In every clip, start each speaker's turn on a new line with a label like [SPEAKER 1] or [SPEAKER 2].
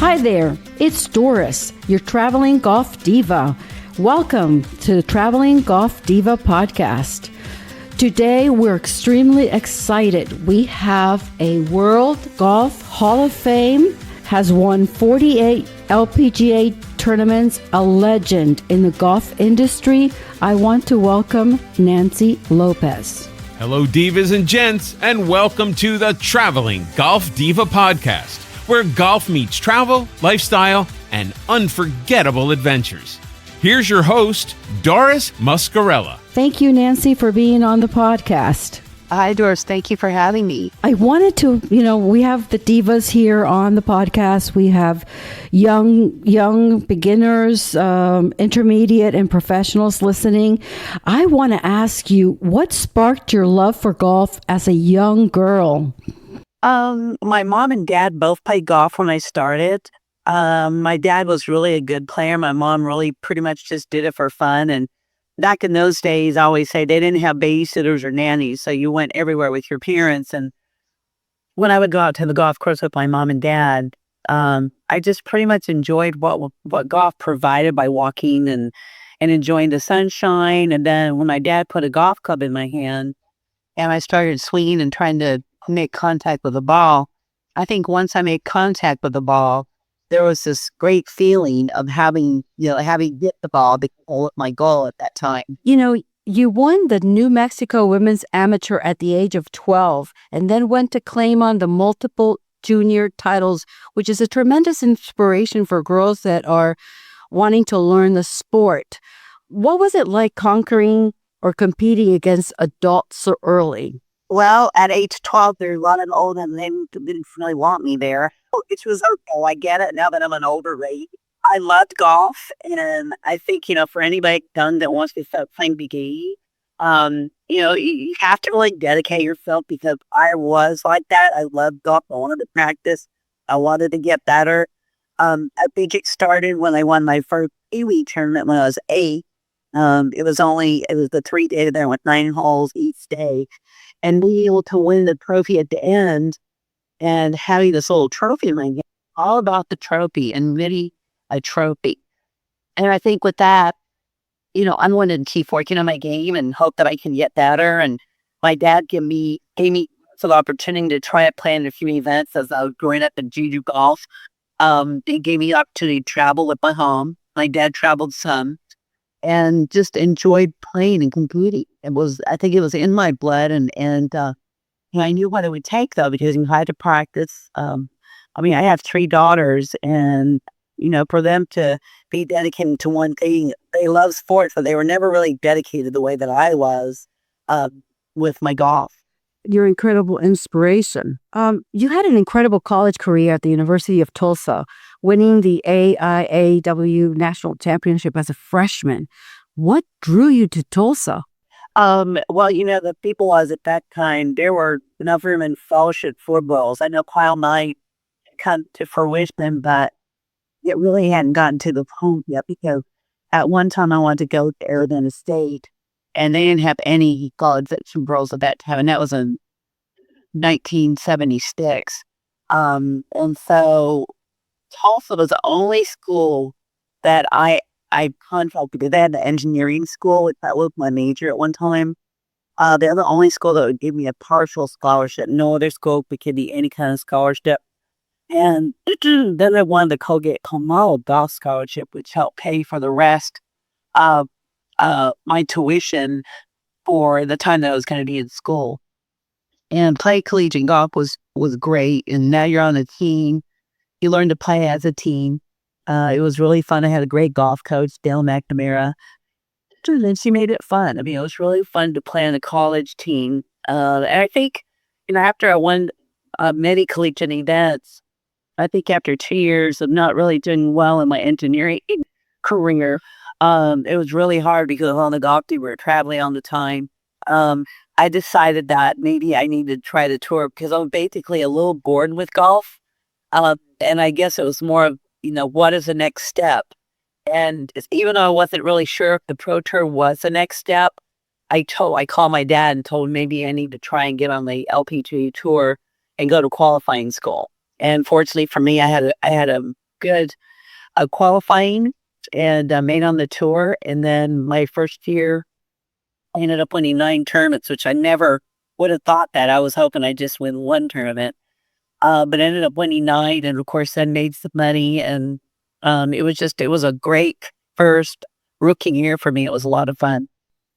[SPEAKER 1] Hi there, it's Doris, your traveling golf diva. Welcome to the Traveling Golf Diva podcast. Today, we're extremely excited. We have a World Golf Hall of Fame, has won 48 LPGA tournaments, a legend in the golf industry. I want to welcome Nancy Lopez.
[SPEAKER 2] Hello, divas and gents, and welcome to the Traveling Golf Diva podcast, where golf meets travel, lifestyle, and unforgettable adventures. Here's your host, Doris Muscarella.
[SPEAKER 1] Thank you, Nancy, for being on the podcast.
[SPEAKER 3] Hi, Doris. Thank you for having me.
[SPEAKER 1] I wanted to, we have the divas here on the podcast. We have young beginners, intermediate, and professionals listening. I want to ask you, what sparked your love for golf as a young girl?
[SPEAKER 3] My mom and dad both played golf when I started. My dad was really a good player. My mom really pretty much just did it for fun. And back in those days, I always say they didn't have babysitters or nannies, so you went everywhere with your parents. And when I would go out to the golf course with my mom and dad, I just pretty much enjoyed what golf provided by walking and enjoying the sunshine. And then when my dad put a golf club in my hand and I started swinging and trying to make contact with the ball, I think once I made contact with the ball, there was this great feeling of having hit the ball because my goal at that time.
[SPEAKER 1] You won the New Mexico Women's Amateur at the age of 12 and then went to claim on the multiple junior titles, which is a tremendous inspiration for girls that are wanting to learn the sport. What was it like conquering or competing against adults so early?
[SPEAKER 3] Well, at age 12, they're a lot older and they didn't really want me there. It was okay. I get it now that I'm an older lady. I loved golf. And I think, for anybody young that wants to start playing big, you have to really dedicate yourself because I was like that. I loved golf. I wanted to practice. I wanted to get better. I think it started when I won my first Pee-wee tournament when I was 8. It was the 3 day there with 9 holes each day. And being able to win the trophy at the end and having this little trophy in my hand, all about the trophy and really a trophy. And I think with that, I'm going to keep working on my game and hope that I can get better. And my dad gave me the opportunity to try to play in a few events as I was growing up in junior golf. They gave me the opportunity to travel with my home. My dad traveled some and just enjoyed playing and competing. I think it was in my blood, and I knew what it would take though, because you had to practice. I have 3 daughters, and for them to be dedicated to one thing, they love sports, but they were never really dedicated the way that I was with my golf.
[SPEAKER 1] Your incredible inspiration. You had an incredible college career at the University of Tulsa, winning the AIAW National Championship as a freshman. What drew you to Tulsa?
[SPEAKER 3] The people was at that time, there were enough room in fellowship footballs. I know Kyle Knight come to fruition, but it really hadn't gotten to the point yet because at one time I wanted to go to Arizona State, and they didn't have any college footballs at that time, and that was in 1976. And so Tulsa was the only school that I contracted because they had the engineering school, which that was my major at one time. They're the only school that would give me a partial scholarship. No other school could give me any kind of scholarship. And then I won the Colgate Commonwealth Golf Scholarship, which helped pay for the rest of my tuition for the time that I was going to be in school. And play collegiate golf was great. And now you're on a team. You learn to play as a team. It was really fun. I had a great golf coach, Dale McNamara. And then she made it fun. It was really fun to play on a college team. And I think, after I won many collegiate events, I think after 2 years of not really doing well in my engineering career, it was really hard because on the golf team, we were traveling all the time. I decided that maybe I needed to try the tour because I was basically a little bored with golf. And I guess it was more of, what is the next step? And even though I wasn't really sure if the pro tour was the next step, I called my dad and told him maybe I need to try and get on the LPGA Tour and go to qualifying school. And fortunately for me, I had a good qualifying and made on the tour. And then my first year, I ended up winning 9 tournaments, which I never would have thought that. I was hoping I'd just win 1 tournament, but ended up winning 9, and of course then made some money. And it was a great first rookie year for me. It was a lot of fun.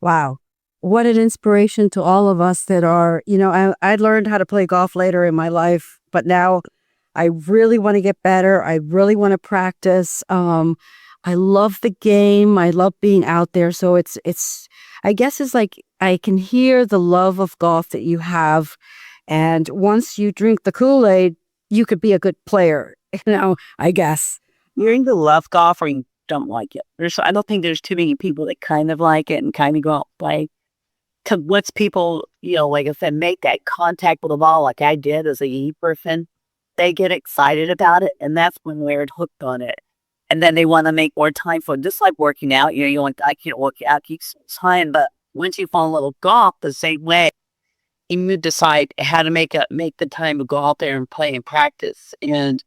[SPEAKER 4] Wow. What an inspiration to all of us that are, I learned how to play golf later in my life, but now I really want to get better. I really want to practice. I love the game. I love being out there. So I guess it's like I can hear the love of golf that you have. And once you drink the Kool-Aid, you could be a good player, I guess.
[SPEAKER 3] You either love golf or you don't like it. I don't think there's too many people that kind of like it and kind of go out and play. Because once people, like I said, make that contact with the ball like I did as a young person, they get excited about it, and that's when they're hooked on it. And then they want to make more time for it. Just like working out, I can't work out, keep time, but once you fall in love with golf the same way, you decide how to make the time to go out there and play and practice. And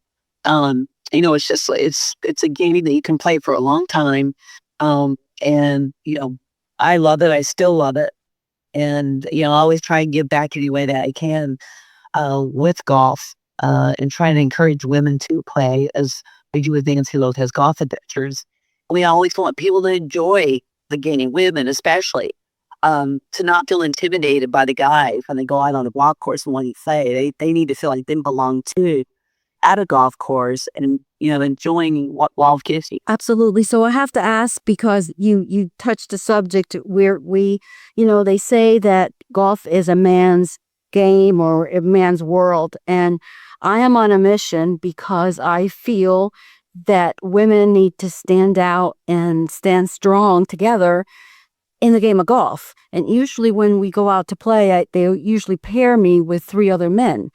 [SPEAKER 3] it's just it's a game that you can play for a long time. And I love it. I still love it. And I always try and give back any way that I can with golf, and trying to encourage women to play as we do with Nancy Lopez Golf Adventures. We always want people to enjoy the game, women especially, to not feel intimidated by the guys when they go out on a golf course and what you say. They need to feel like they belong too at a golf course and, enjoying what golf gives you.
[SPEAKER 4] Absolutely. So I have to ask, because you touched a subject where they say that golf is a man's game or a man's world. And I am on a mission because I feel that women need to stand out and stand strong together in the game of golf. And usually when we go out to play, they usually pair me with 3 other men.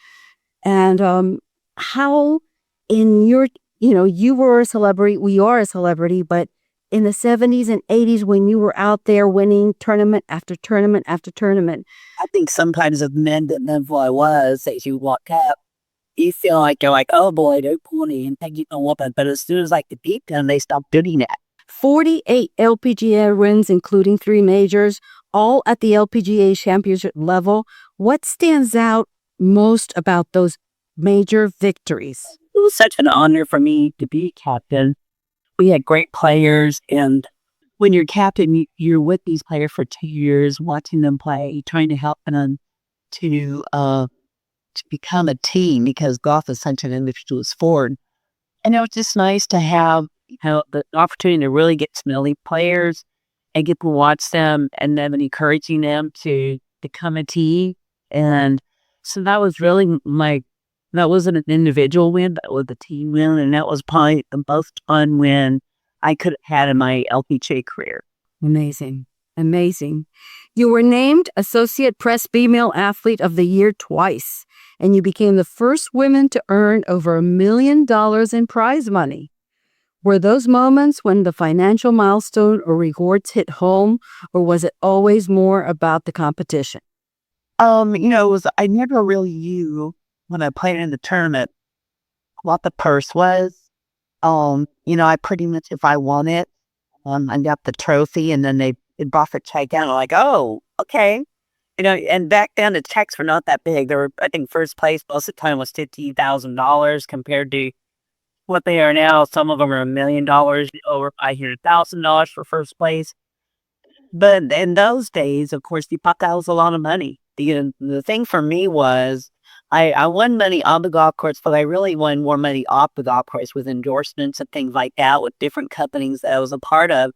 [SPEAKER 4] And how in your, you were a celebrity, we are a celebrity, but in the 70s and 80s when you were out there winning tournament after tournament after tournament.
[SPEAKER 3] I think sometimes if men didn't know who I was, as you walk up, you feel like you're like, oh boy, they're pony and think you know what, but as soon as like the beat down, they stop doing that.
[SPEAKER 4] 48 LPGA wins, including 3 majors, all at the LPGA championship level. What stands out most about those major victories?
[SPEAKER 3] It was such an honor for me to be captain. We had great players, and when you're captain, you're with these players for 2 years, watching them play, trying to help them to become a team, because golf is such an individual sport. And it was just nice to have the opportunity to really get to know the players and get to watch them, and then encouraging them to become a team. And so that was really that wasn't an individual win, that was a team win. And that was probably the most fun win I could have had in my LPGA career.
[SPEAKER 4] Amazing. Amazing. You were named Associate Press Female Athlete of the Year twice, and you became the first woman to earn over $1 million in prize money. Were those moments when the financial milestone or rewards hit home, or was it always more about the competition?
[SPEAKER 3] I never really knew when I played in the tournament what the purse was. I pretty much, if I won it, I got the trophy, and then they brought the check out. I'm like, oh, okay. And back then the checks were not that big. They were, I think, first place most of the time was $50,000 compared to what they are now. Some of them are $1 million, over I hear $1,000 for first place. But in those days, of course, you thought that was a lot of money. The thing for me was I won money on the golf course, but I really won more money off the golf course with endorsements and things like that with different companies that I was a part of.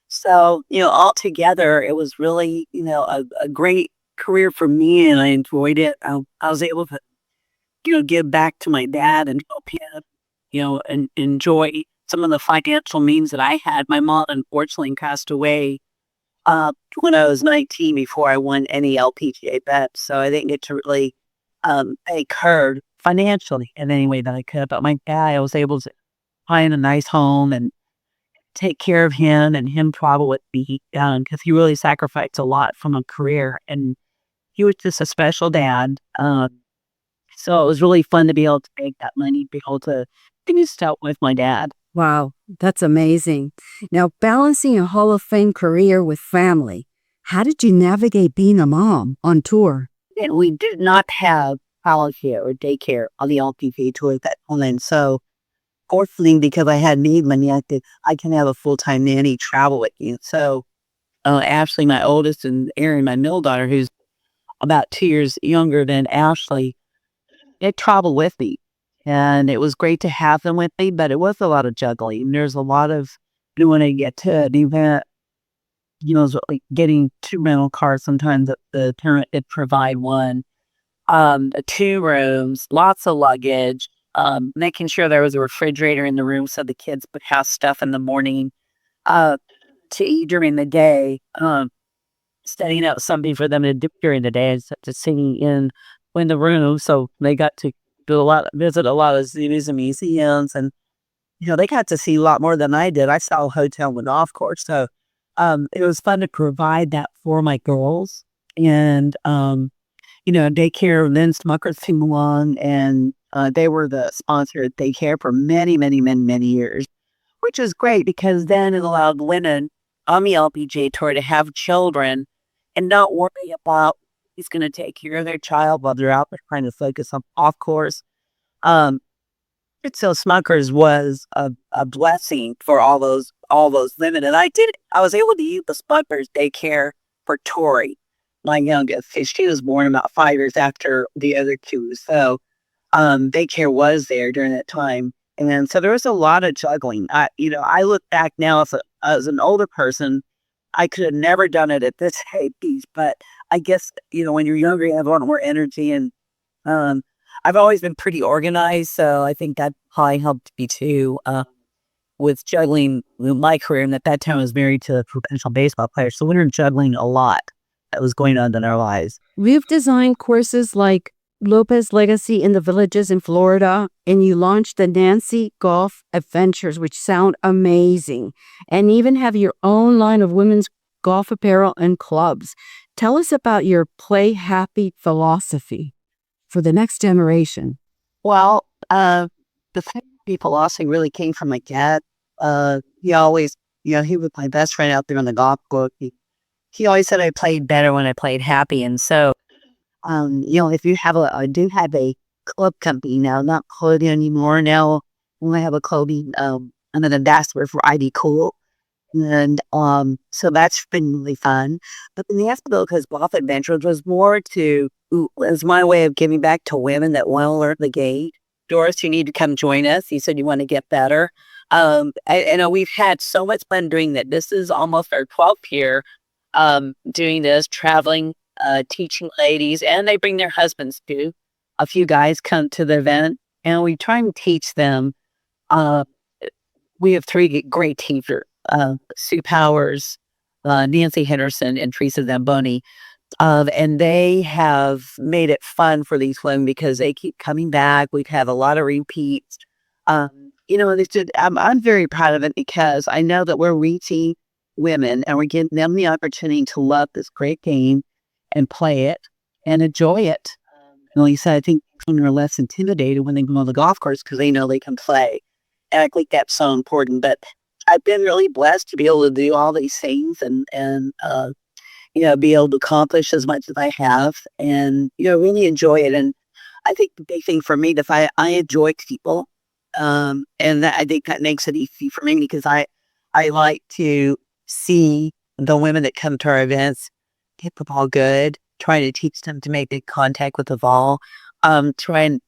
[SPEAKER 3] So, altogether, it was really, a great career for me, and I enjoyed it. I was able to, give back to my dad and help him, and enjoy some of the financial means that I had. My mom, unfortunately, passed away when I was 19 before I won any LPGA bets. So I didn't get to really thank her financially in any way that I could. But my dad, I was able to find a nice home and take care of him, and him travel with me, because he really sacrificed a lot from a career, and he was just a special dad. So it was really fun to be able to make that money, be able to finished out with my dad.
[SPEAKER 4] Wow, that's amazing. Now, balancing a Hall of Fame career with family, how did you navigate being a mom on tour?
[SPEAKER 3] And we did not have childcare or daycare on the LPGA Tour at that time. So, fortunately, because I had made money, I can have a full-time nanny travel with you. So, Ashley, my oldest, and Erin, my middle daughter, who's about 2 years younger than Ashley, they traveled with me. And it was great to have them with me, but it was a lot of juggling. There's a lot of, when I get to an event, like getting 2 rental cars. Sometimes the parent would provide one, 2 rooms, lots of luggage, making sure there was a refrigerator in the room so the kids would have stuff in the morning to eat during the day, setting up something for them to do during the day, such as singing in the room. So they got to visit a lot of zoos and museums, and they got to see a lot more than I did. I saw a hotel and a golf course, so it was fun to provide that for my girls. And daycare. Then Smuckers came along, and they were the sponsor at daycare for many, many, many, many years, which is great because then it allowed women on the LPGA Tour to have children and not worry about who's going to take care of their child while they're out there trying to focus on off course. So Smuckers was a blessing for all those women, and I was able to use the Smuckers daycare for Tori, my youngest. She was born about 5 years after the other 2, so daycare was there during that time, and so there was a lot of juggling. I look back now as an older person, I could have never done it at this age, but I guess when you're younger, you have a lot more energy, and I've always been pretty organized, so I think that probably helped me too with juggling my career. And at that time, I was married to a professional baseball player, so we were juggling a lot that was going on in our lives.
[SPEAKER 4] We've designed courses like Lopez Legacy in the Villages in Florida, and you launched the Nancy Golf Adventures, which sound amazing, and even have your own line of women's golf apparel and clubs. Tell us about your play happy philosophy for the next generation.
[SPEAKER 3] Well, the philosophy really came from my dad. He always, he was my best friend out there on the golf course. He always said I played better when I played happy. And so, if you have I do have a club company now, not clothing anymore. Now I have a clothing, I'm an ambassador for ID Cool. And so that's been really fun. But the Nascabocas Golf Adventures was was my way of giving back to women that want to learn the game. Doris, you need to come join us. You said you want to get better. I know we've had so much fun doing that. This is almost our 12th year doing this, traveling, teaching ladies, and they bring their husbands too. A few guys come to the event, and we try and teach them. We have 3 great teachers. Sue Powers, Nancy Henderson, and Teresa Zamboni. And they have made it fun for these women because they keep coming back. We've had a lot of repeats. I'm very proud of it because I know that we're reaching women and we're giving them the opportunity to love this great game and play it and enjoy it. And like I said, I think women are less intimidated when they go on the golf course because they know they can play. And I think that's so important. But I've been really blessed to be able to do all these things and be able to accomplish as much as I have and, really enjoy it. And I think the big thing for me is I enjoy people. And I think that makes it easy for me because I like to see the women that come to our events hit the ball good, try to teach them to make good contact with the ball, try and,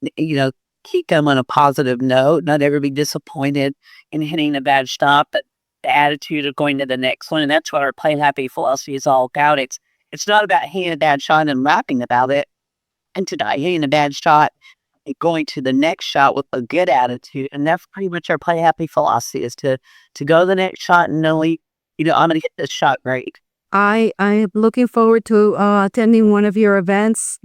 [SPEAKER 3] keep them on a positive note, not ever be disappointed in hitting a bad shot, but the attitude of going to the next one. And that's what our play happy philosophy is all about. It's not about hitting a bad shot and rapping about it and tonight hitting a bad shot and going to the next shot with a good attitude. And that's pretty much our play happy philosophy is to go to the next shot and know, I'm going to hit this shot great.
[SPEAKER 4] I'm looking forward to attending one of your events.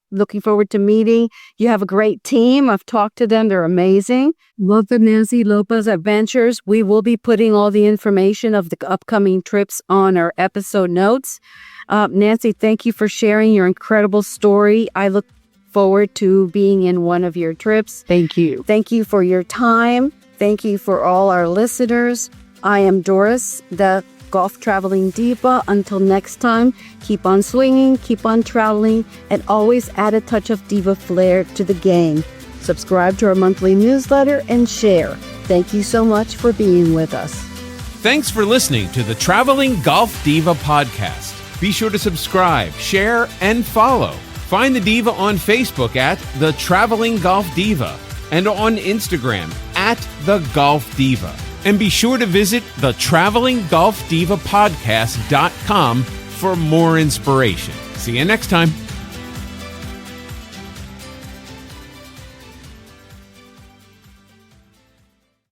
[SPEAKER 4] Looking forward to meeting. You have a great team. I've talked to them. They're amazing. Love the Nancy Lopez Adventures. We will be putting all the information of the upcoming trips on our episode notes. Nancy, thank you for sharing your incredible story. I look forward to being in one of your trips.
[SPEAKER 1] Thank you.
[SPEAKER 4] Thank you for your time. Thank you for all our listeners. I am Doris, the Golf Traveling Diva. Until next time, keep on swinging, keep on traveling, and always add a touch of diva flair to the game. Subscribe to our monthly newsletter and share. Thank you so much for being with us.
[SPEAKER 2] Thanks for listening to the Traveling Golf Diva podcast. Be sure to subscribe, share, and follow. Find the Diva on Facebook at The Traveling Golf Diva and on Instagram at The Golf Diva. And be sure to visit the TravelingGolfDivaPodcast.com for more inspiration. See you next time.